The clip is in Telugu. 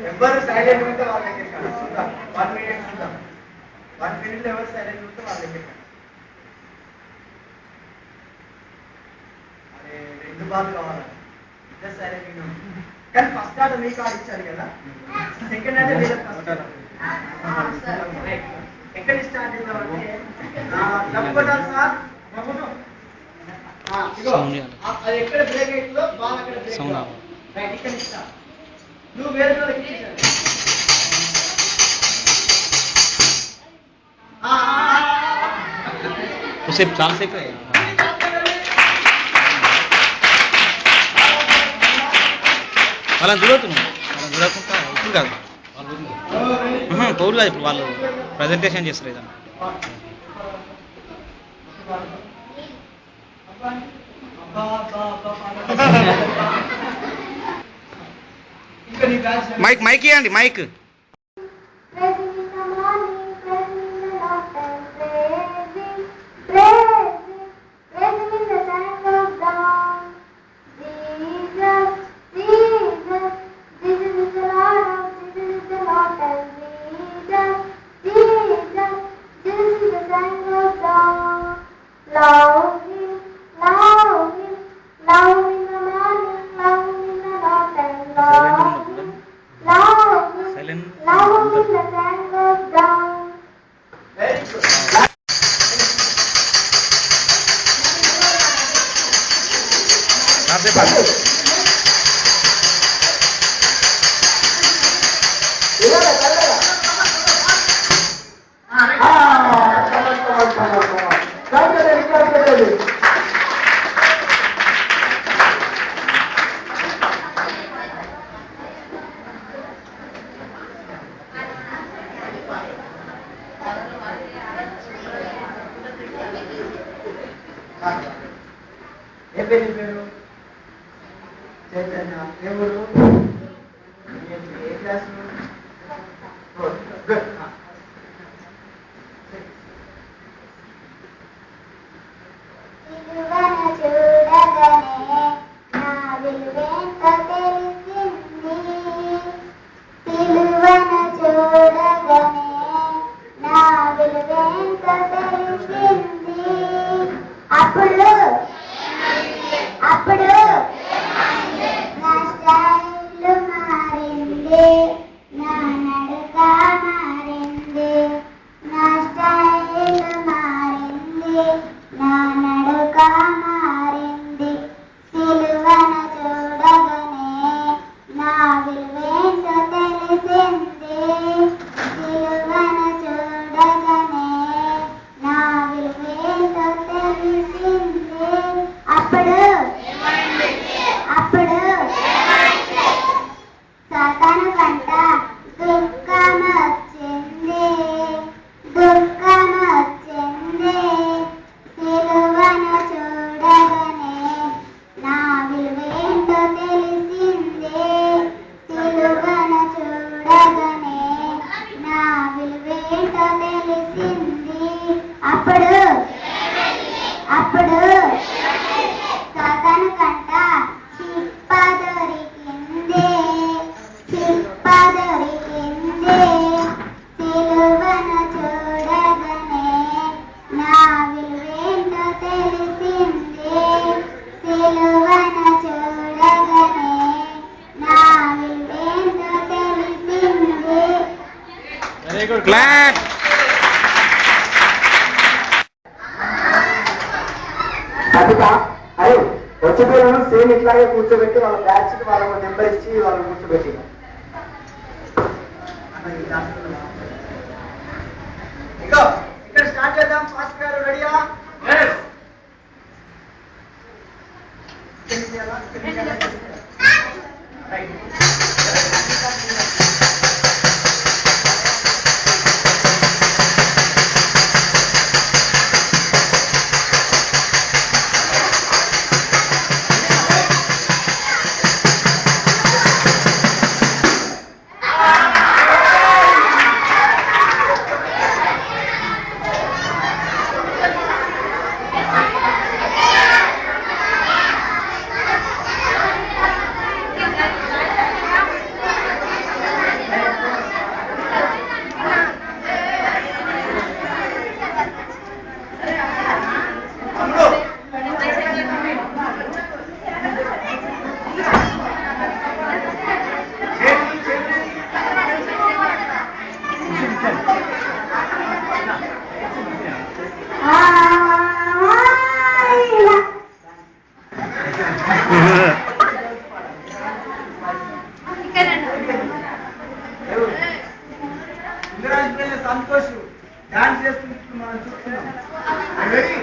ఎవరు సైలెంట్ ఉంటే వాళ్ళ దగ్గర చూద్దాం 1 మినిట్ చూద్దాం 1 మినిట్లో ఎవరు సైలెంట్ ఉంటే వాళ్ళ దగ్గర అరే 2 బాల్ కావాలి ఇద్దరు సైలెంట్ కానీ ఫస్ట్ ఆర్డర్ మీకు ఆర్డర్ ఇచ్చారు కదా సెకండ్ ఆర్డర్ లేదా ఫస్ట్ ఎక్కడ స్టార్ట్ చేద్దామంటే తప్పకుండా సార్ అది ఎక్కడ బ్రేక్ అవుతుందో బాల్ అక్కడ బ్రేక్ రైట్ ఇక్కడ స్టార్ట్ నువ్వు వేరే వాళ్ళకి ఇచ్చేసారు సేపు చాలా సేపు వాళ్ళని చూడవుతున్నాం వాళ్ళని చూడకుండా ఇప్పుడు కాదు వాళ్ళు పౌరు కాదు ఇప్పుడు వాళ్ళు ప్రజెంటేషన్ చేస్తారు ఏదన్నా మైక్ ఇవ్వండి మైక్ పేరు చైతన్య ఎవరు ఏ క్లాస్ Clap. అరే వచ్చే పిల్లలను సేమ్ ఇట్లాగే కూర్చోబెట్టి వాళ్ళ బ్యాచ్ కి వాళ్ళ నెంబర్ ఇచ్చి వాళ్ళని కూర్చోబెట్టి ఇక్కడ స్టార్ట్ చేద్దాం ఫాస్ట్ గారు రెడీయా సంతోష్ డాన్స్ చేస్తున్నట్టు మనం చూస్తున్నాం. Ready?